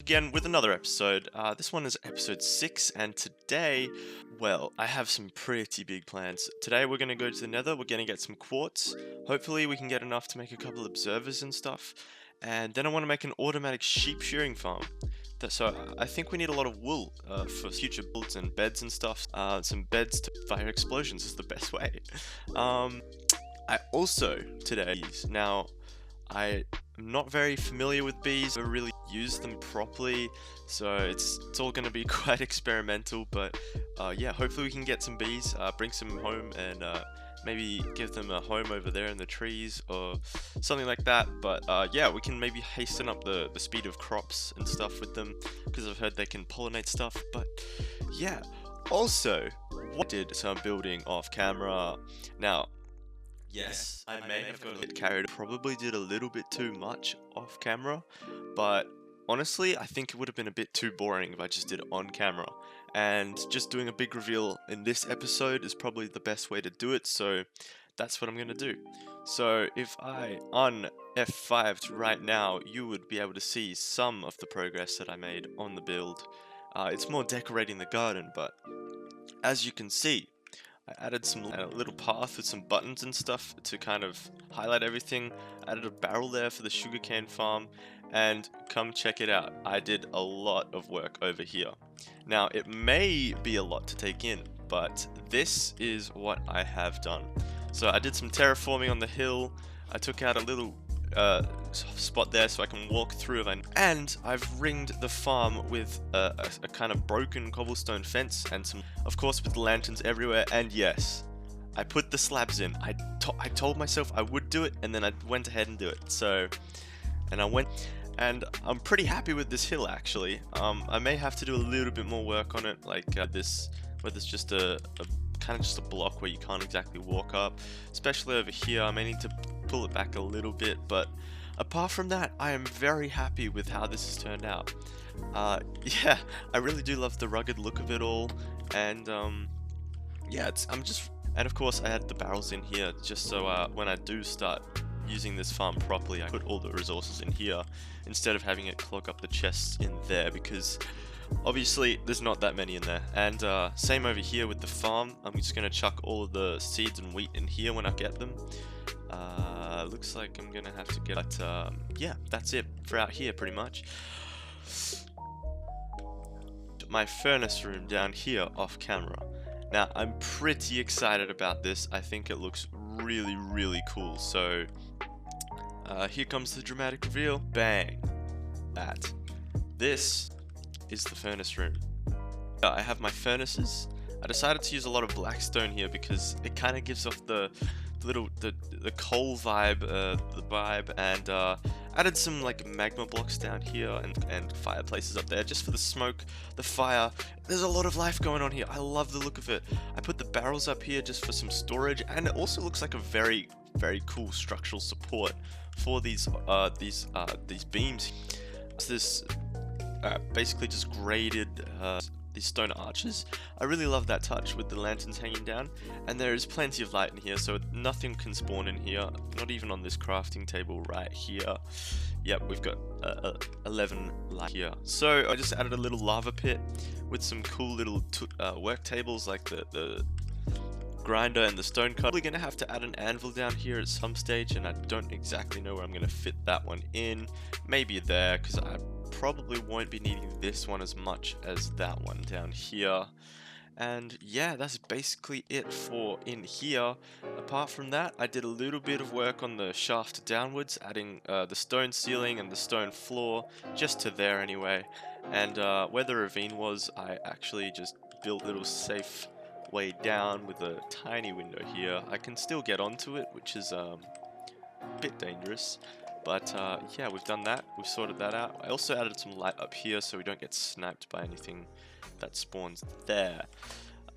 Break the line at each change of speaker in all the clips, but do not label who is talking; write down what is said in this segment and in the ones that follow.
again with another episode. This one is episode 6, and today, well, I have some pretty big plans. Today we're going to go to the nether, we're going to get some quartz. Hopefully we can get enough to make a couple observers and stuff. And then I want to make an automatic sheep shearing farm. So I think we need a lot of wool for future builds and beds and stuff. Some beds to fire explosions is the best way. I also, today, now, I'm not very familiar with bees. I really use them properly, so it's all going to be quite experimental, but yeah, hopefully we can get some bees, bring some home, and maybe give them a home over there in the trees or something like that. But yeah, we can maybe hasten up the speed of crops and stuff with them, because I've heard they can pollinate stuff. But yeah, also, I did some building off camera. Now, yes, I may have got a bit carried. Probably did a little bit too much off camera, but honestly, I think it would have been a bit too boring if I just did it on camera. And just doing a big reveal in this episode is probably the best way to do it, so that's what I'm going to do. So if I on F5'd right now, you would be able to see some of the progress that I made on the build. It's more decorating the garden, but as you can see, I added some little path with some buttons and stuff to kind of highlight everything. I added a barrel there for the sugarcane farm, and come check it out. I did a lot of work over here. Now, it may be a lot to take in, but this is what I have done. So I did some terraforming on the hill. I took out a little spot there so I can walk through it, and I've ringed the farm with a kind of broken cobblestone fence, and some, of course, with lanterns everywhere. And yes, I put the slabs in. I told myself I would do it, and then I went ahead and do it. So, and I went, and I'm pretty happy with this hill actually. I may have to do a little bit more work on it, like this, where there's just a kind of just a block where you can't exactly walk up, especially over here. I may need to pull it back a little bit, but apart from that, I am very happy with how this has turned out. Yeah, I really do love the rugged look of it all, and yeah, and of course I had the barrels in here just so when I do start using this farm properly, I put all the resources in here instead of having it clog up the chests in there, because obviously there's not that many in there. And same over here with the farm. I'm just gonna chuck all of the seeds and wheat in here when I get them. Looks like I'm gonna have to get, but yeah, that's it for out here pretty much. My furnace room down here off camera. Now, I'm pretty excited about this. I think it looks really, really cool. So here comes the dramatic reveal. Bang. This is the furnace room. I have my furnaces. I decided to use a lot of blackstone here because it kind of gives off the coal vibe, and added some like magma blocks down here and fireplaces up there just for the smoke, the fire. There's a lot of life going on here. I love the look of it. I put the barrels up here just for some storage, and it also looks like a very, very cool structural support for these beams. It's this basically just graded these stone arches. I really love that touch with the lanterns hanging down, and there is plenty of light in here, so nothing can spawn in here, not even on this crafting table right here. Yep, we've got 11 light here. So I just added a little lava pit with some cool little work tables like the grinder and the stone cut. We're gonna have to add an anvil down here at some stage, and I don't exactly know where I'm gonna fit that one in. Maybe there, because I probably won't be needing this one as much as that one down here. And yeah, that's basically it for in here. Apart from that, I did a little bit of work on the shaft downwards, adding the stone ceiling and the stone floor just to there anyway. And where the ravine was, I actually just built a little safe way down with a tiny window here. I can still get onto it, which is a bit dangerous. But yeah, we've done that. We've sorted that out. I also added some light up here so we don't get sniped by anything that spawns there.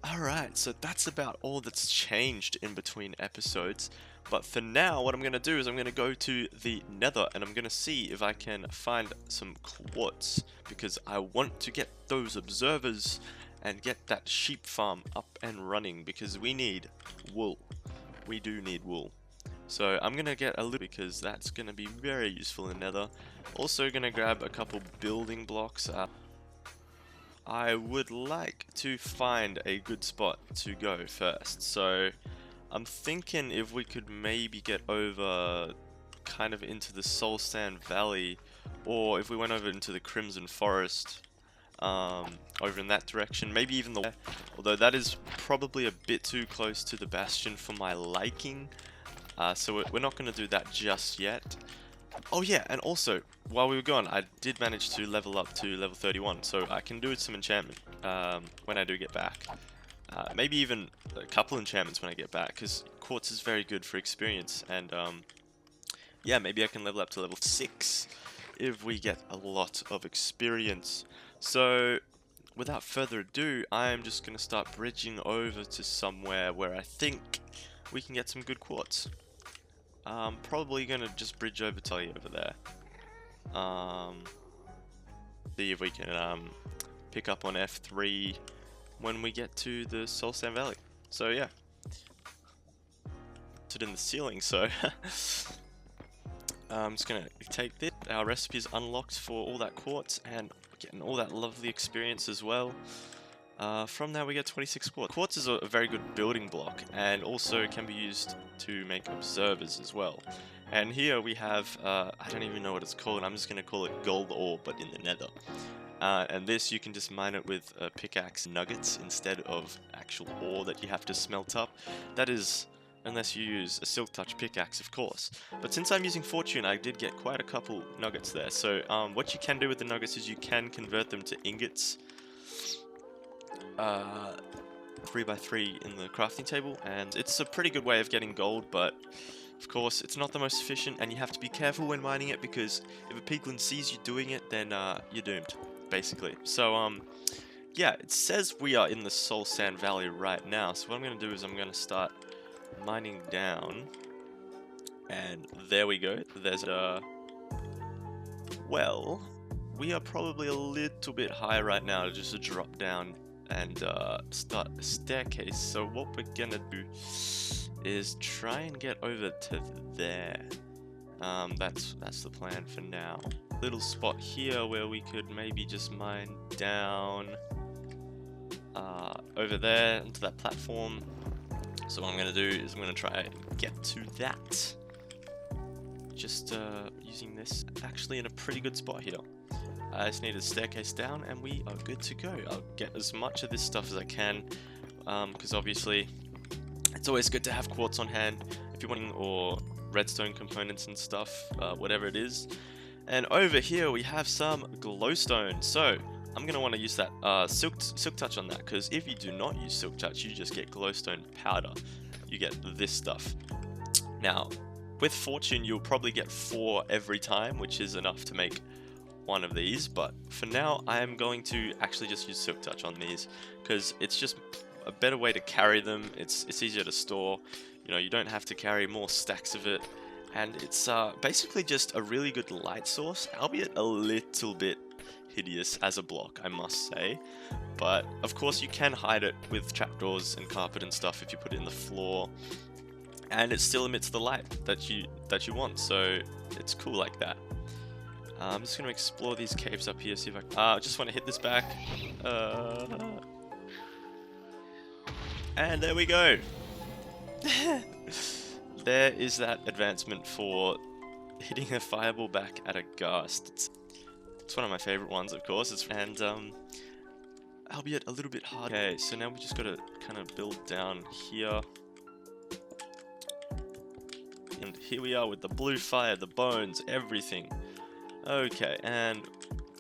Alright, so that's about all that's changed in between episodes. But for now, what I'm going to do is I'm going to go to the nether, and I'm going to see if I can find some quartz, because I want to get those observers and get that sheep farm up and running, because we need wool. We do need wool. So I'm gonna get a little, because that's gonna be very useful in nether. Also gonna grab a couple building blocks. I would like to find a good spot to go first. So I'm thinking if we could maybe get over kind of into the Soul Sand Valley, or if we went over into the Crimson Forest, over in that direction, maybe even the, although that is probably a bit too close to the Bastion for my liking, so we're not going to do that just yet. Oh yeah, and also, while we were gone, I did manage to level up to level 31, so I can do some enchantment when I do get back. Maybe even a couple enchantments when I get back, because Quartz is very good for experience, and yeah, maybe I can level up to level 6 if we get a lot of experience. So, without further ado, I'm just going to start bridging over to somewhere where I think we can get some good quartz. Probably going to just bridge over to over there. See if we can pick up on F3 when we get to the Soul Sand Valley. So yeah, put it in the ceiling. So I'm just gonna take this. Our recipe is unlocked for all that quartz and getting all that lovely experience as well. From there we get 26 quartz. Quartz is a very good building block and also can be used to make observers as well. And here we have, I don't even know what it's called, I'm just going to call it gold ore, but in the nether. And this you can just mine it with pickaxe nuggets instead of actual ore that you have to smelt up. That is, unless you use a silk touch pickaxe, of course. But since I'm using fortune, I did get quite a couple nuggets there. So what you can do with the nuggets is you can convert them to ingots. 3x3 in the crafting table, and it's a pretty good way of getting gold, but of course it's not the most efficient, and you have to be careful when mining it, because if a piglin sees you doing it, then you're doomed, basically. So yeah, it says we are in the Soul Sand Valley right now, so what I'm going to do is I'm going to start mining down, and there we go. There's well, we are probably a little bit high right now, just to drop down and start a staircase. So what we're gonna do is try and get over to there. That's the plan for now. Little spot here where we could maybe just mine down over there into that platform. So what I'm gonna do is I'm gonna try and get to that. Just using this actually in a pretty good spot here. I just need a staircase down and we are good to go. I'll get as much of this stuff as I can, because obviously it's always good to have quartz on hand if you're wanting, or redstone components and stuff, whatever it is. And over here we have some glowstone, so I'm going to want to use that silk touch on that, because if you do not use silk touch, you just get glowstone powder. You get this stuff. Now, with fortune you'll probably get 4 every time, which is enough to make one of these, but for now I am going to actually just use silk touch on these, because it's just a better way to carry them. It's easier to store, you know, you don't have to carry more stacks of it, and it's basically just a really good light source, albeit a little bit hideous as a block, I must say. But of course you can hide it with trapdoors and carpet and stuff if you put it in the floor, and it still emits the light that you want, so it's cool like that. I'm just going to explore these caves up here, see if I just want to hit this back. And there we go. There is that advancement for hitting a fireball back at a ghast. It's one of my favorite ones, of course. And albeit a little bit hard. Okay, so now we just got to kind of build down here. And here we are with the blue fire, the bones, everything. Okay, and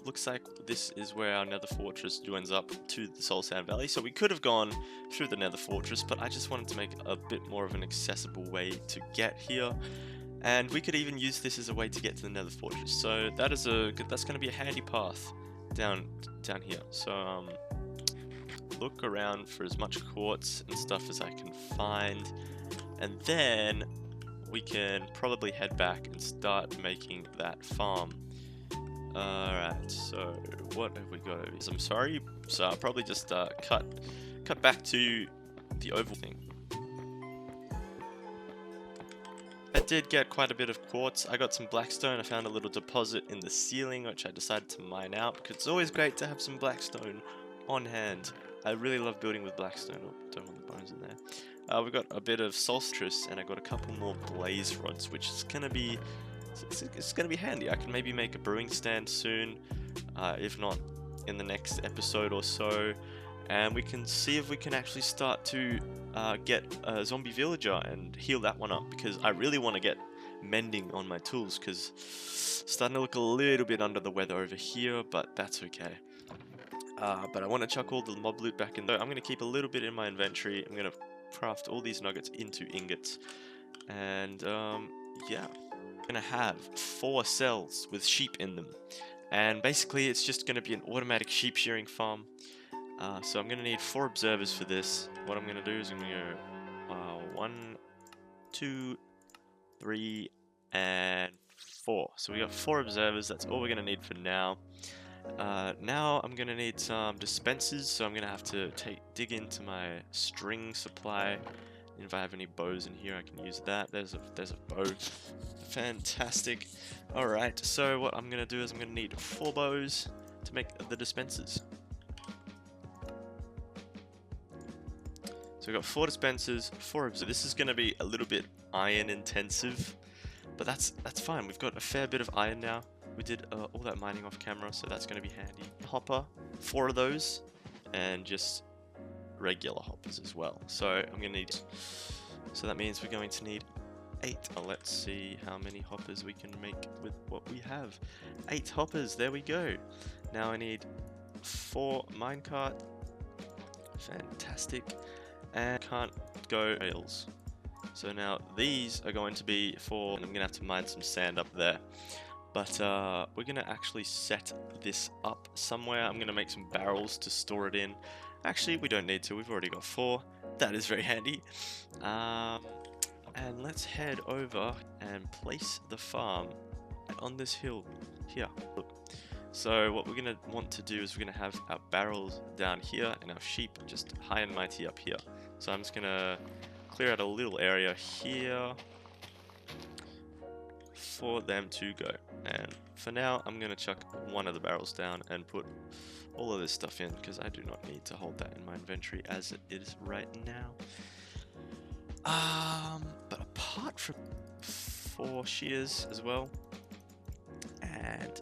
looks like this is where our nether fortress joins up to the Soul Sand Valley. So we could have gone through the nether fortress, but I just wanted to make a bit more of an accessible way to get here. And we could even use this as a way to get to the nether fortress. So that is that's going to be a handy path down here. So look around for as much quartz and stuff as I can find, and then we can probably head back and start making that farm. Alright, so what have we got over here? I'm sorry, so I'll probably just cut back to the oval thing. did get quite a bit of quartz. I got some blackstone. I found a little deposit in the ceiling, which I decided to mine out because it's always great to have some blackstone on hand. I really love building with blackstone. Oh, don't want the bones in there. We got a bit of solstice, and I got a couple more blaze rods, which is gonna be it's gonna be handy. I can maybe make a brewing stand soon, if not in the next episode or so, and we can see if we can actually start to get a zombie villager and heal that one up, because I really want to get mending on my tools, because starting to look a little bit under the weather over here, but that's okay. But I want to chuck all the mob loot back in there. I'm going to keep a little bit in my inventory. I'm going to craft all these nuggets into ingots, and yeah, I'm going to have 4 cells with sheep in them, and basically it's just going to be an automatic sheep shearing farm. So I'm going to need 4 observers for this. What I'm going to do is I'm going to go 1, 2, 3, and 4. So we got 4 observers. That's all we're going to need for now. Now I'm going to need some dispensers, so I'm going to have to dig into my string supply. If I have any bows in here, I can use that. There's a bow. Fantastic. Alright, so what I'm going to do is I'm going to need 4 bows to make the dispensers. So we've got 4 dispensers, 4 observers. This is going to be a little bit iron intensive, but that's fine. We've got a fair bit of iron now. We did all that mining off camera, so that's going to be handy. Hopper, 4 of those, and just regular hoppers as well. So I'm going to need, so that means we're going to need 8. Let's see how many hoppers we can make with what we have. 8 hoppers, there we go. Now I need 4 minecart. Fantastic. And can't go rails. So now these are going to be for, and I'm going to have to mine some sand up there. But we're going to actually set this up somewhere. I'm going to make some barrels to store it in. Actually, we don't need to. We've already got 4. That is very handy. And let's head over and place the farm on this hill here. Look. So what we're going to want to do is we're going to have our barrels down here and our sheep just high and mighty up here. So I'm just going to clear out a little area here for them to go. And for now, I'm going to chuck one of the barrels down and put all of this stuff in, because I do not need to hold that in my inventory as it is right now. But apart from 4 shears as well, and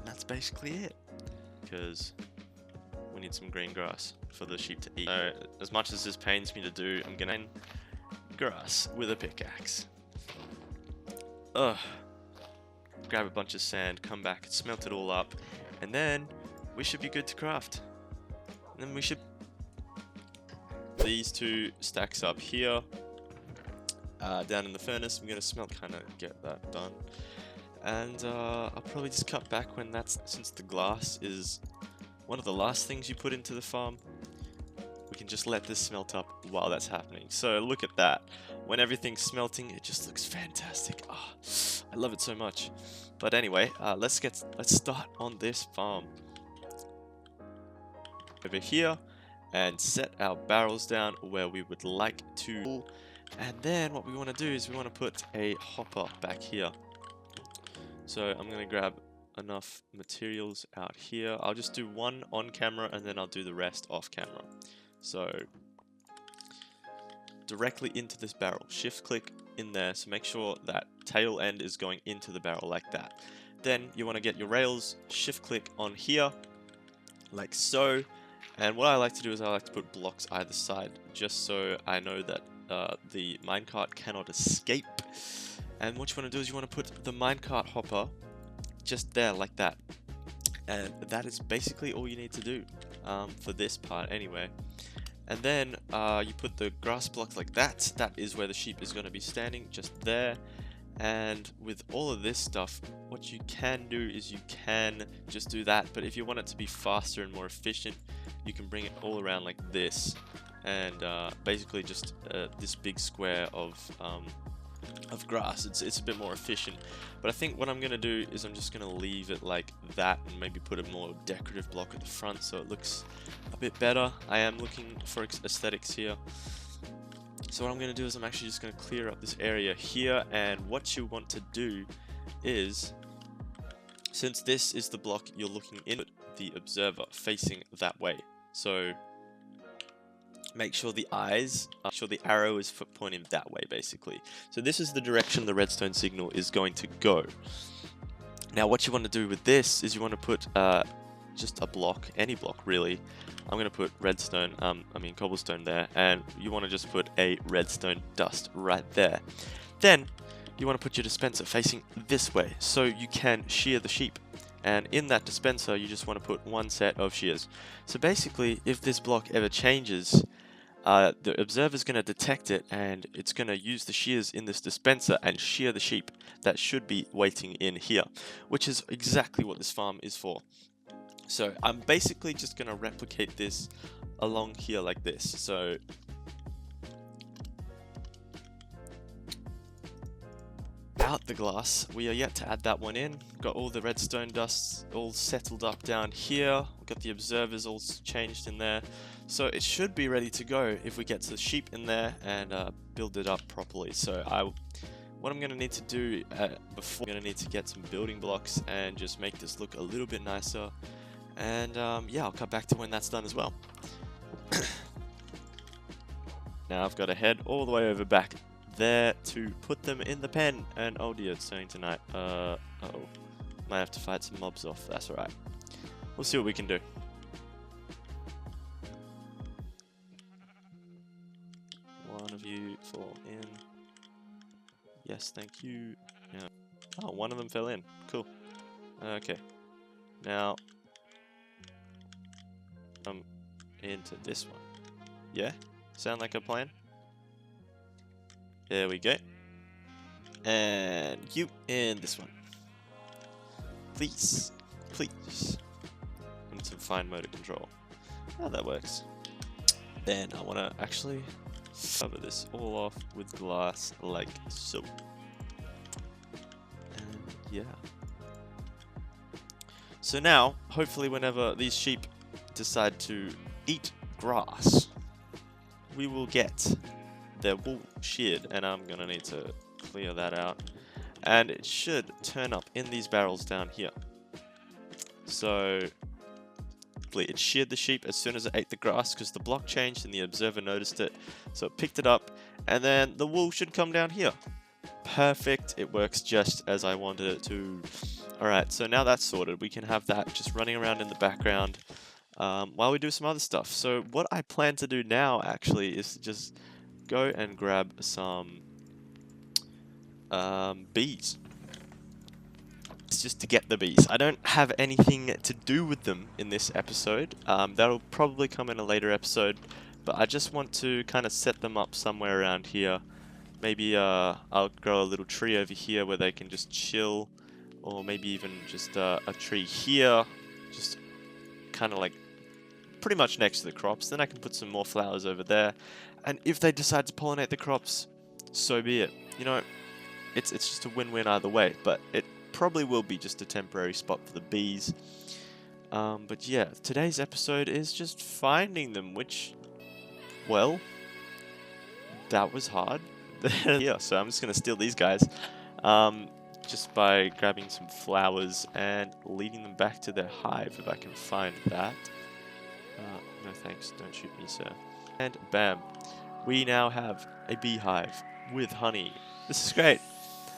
that's basically it, because we need some green grass for the sheep to eat. So as much as this pains me to do, I'm gonna grass with a pickaxe. Grab a bunch of sand, come back, smelt it all up, and then we should be good to craft. And then we should these 2 stacks up here, down in the furnace. I'm gonna smelt, kind of get that done. And I'll probably just cut back when since the glass is one of the last things you put into the farm, we can just let this smelt up while that's happening. So look at that. When everything's smelting, it just looks fantastic. I love it so much. But anyway, let's start on this farm. Over here, and set our barrels down where we would like to. And then what we want to do is we want to put a hopper back here. So I'm going to grab enough materials out here. I'll just do 1 on camera and then I'll do the rest off camera. So directly into this barrel, shift click in there, so make sure that tail end is going into the barrel like that. Then you want to get your rails, shift click on here like so, and what I like to do is I like to put blocks either side, just so I know that the minecart cannot escape. And what you want to do is you want to put the minecart hopper just there like that, and that is basically all you need to do for this part anyway. And then you put the grass block like that. That is where the sheep is going to be standing, just there. And with all of this stuff, what you can do is you can just do that, but if you want it to be faster and more efficient, you can bring it all around like this, and basically just this big square of grass. It's a bit more efficient, but I think what I'm going to do is I'm just going to leave it like that and maybe put a more decorative block at the front so it looks a bit better. I am looking for aesthetics here. So what I'm going to do is I'm actually just going to clear up this area here, and what you want to do is, since this is the block you're looking in, the observer facing that way. So make sure the arrow is pointing that way, basically. So this is the direction the redstone signal is going to go. Now what you want to do with this is you want to put just a block, any block really. I'm going to put cobblestone there, and you want to just put a redstone dust right there. Then you want to put your dispenser facing this way so you can shear the sheep. And in that dispenser you just want to put one set of shears. So basically, if this block ever changes, the observer is going to detect it, and it's going to use the shears in this dispenser and shear the sheep that should be waiting in here, which is exactly what this farm is for. So I'm basically just going to replicate this along here like this. So out the glass, we are yet to add that one in. Got all the redstone dusts all settled up down here. We've got the observers all changed in there. So it should be ready to go if we get the sheep in there and build it up properly. So what I'm going to need to do before, I'm going to need to get some building blocks and just make this look a little bit nicer. And yeah, I'll come back to when that's done as well. Now I've got to head all the way over back there to put them in the pen. And oh dear, it's snowing tonight. Uh-oh. Might have to fight some mobs off. That's alright. We'll see what we can do. One of you fall in. Yes, thank you. Yeah. Oh, one of them fell in. Cool. Okay. Now into this one. Yeah? Sound like a plan? There we go. And you in this one. Please. Please. I need some fine motor control. Oh, that works. Then I want to actually cover this all off with glass like so. And yeah. So now, hopefully whenever these sheep decide to eat grass, we will get their wool sheared, and I'm gonna need to clear that out, and it should turn up in these barrels down here. So it sheared the sheep as soon as it ate the grass, because the block changed and the observer noticed it, so it picked it up, and then the wool should come down here. Perfect, it works just as I wanted it to. Alright, so now that's sorted, we can have that just running around in the background while we do some other stuff. So what I plan to do now actually is to just go and grab some bees. It's just to get the bees. I don't have anything to do with them in this episode. That'll probably come in a later episode, but I just want to kind of set them up somewhere around here. Maybe I'll grow a little tree over here where they can just chill, or maybe even just a tree here, just kind of like pretty much next to the crops. Then I can put some more flowers over there, and if they decide to pollinate the crops, so be it. You know, it's just a win-win either way, but it probably will be just a temporary spot for the bees. But yeah, today's episode is just finding them, which, well, that was hard. Yeah, so I'm just gonna steal these guys just by grabbing some flowers and leading them back to their hive if I can find that. No thanks, don't shoot me, sir. And bam, we now have a beehive with honey. This is great.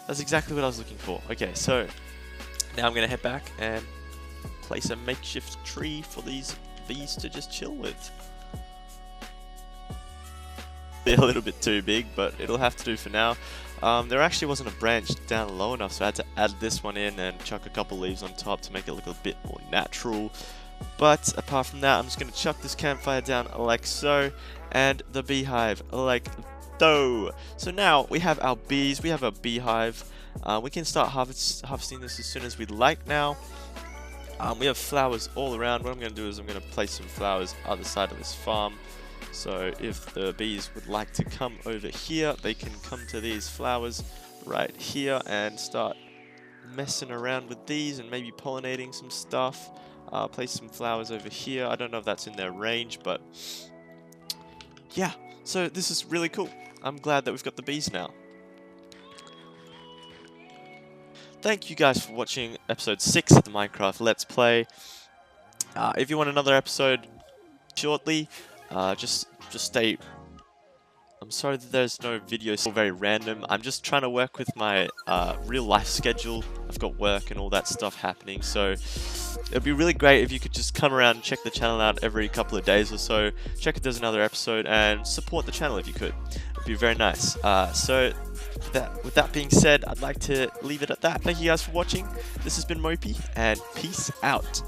That's exactly what I was looking for. Okay, so now I'm gonna head back and place a makeshift tree for these bees to just chill with. A little bit too big, but it'll have to do for now. There actually wasn't a branch down low enough, so I had to add this one in and chuck a couple leaves on top to make it look a bit more natural. But apart from that, I'm just going to chuck this campfire down like so, and the beehive like so. So now we have our bees, we have our beehive. We can start harvesting this as soon as we'd like now. We have flowers all around. What I'm going to do is I'm going to place some flowers other side of this farm. So if the bees would like to come over here, they can come to these flowers right here and start messing around with these and maybe pollinating some stuff. Place some flowers over here. I don't know if that's in their range, but yeah, so this is really cool. I'm glad that we've got the bees now. Thank you guys for watching episode 6 of the Minecraft Let's Play. If you want another episode shortly, just stay. I'm sorry that there's no video, it's all very random. I'm just trying to work with my real life schedule. I've got work and all that stuff happening, so it'd be really great if you could just come around and check the channel out every couple of days or so. Check if there's another episode and support the channel if you could. It'd be very nice. So with that being said, I'd like to leave it at that. Thank you guys for watching. This has been Mopie, and peace out.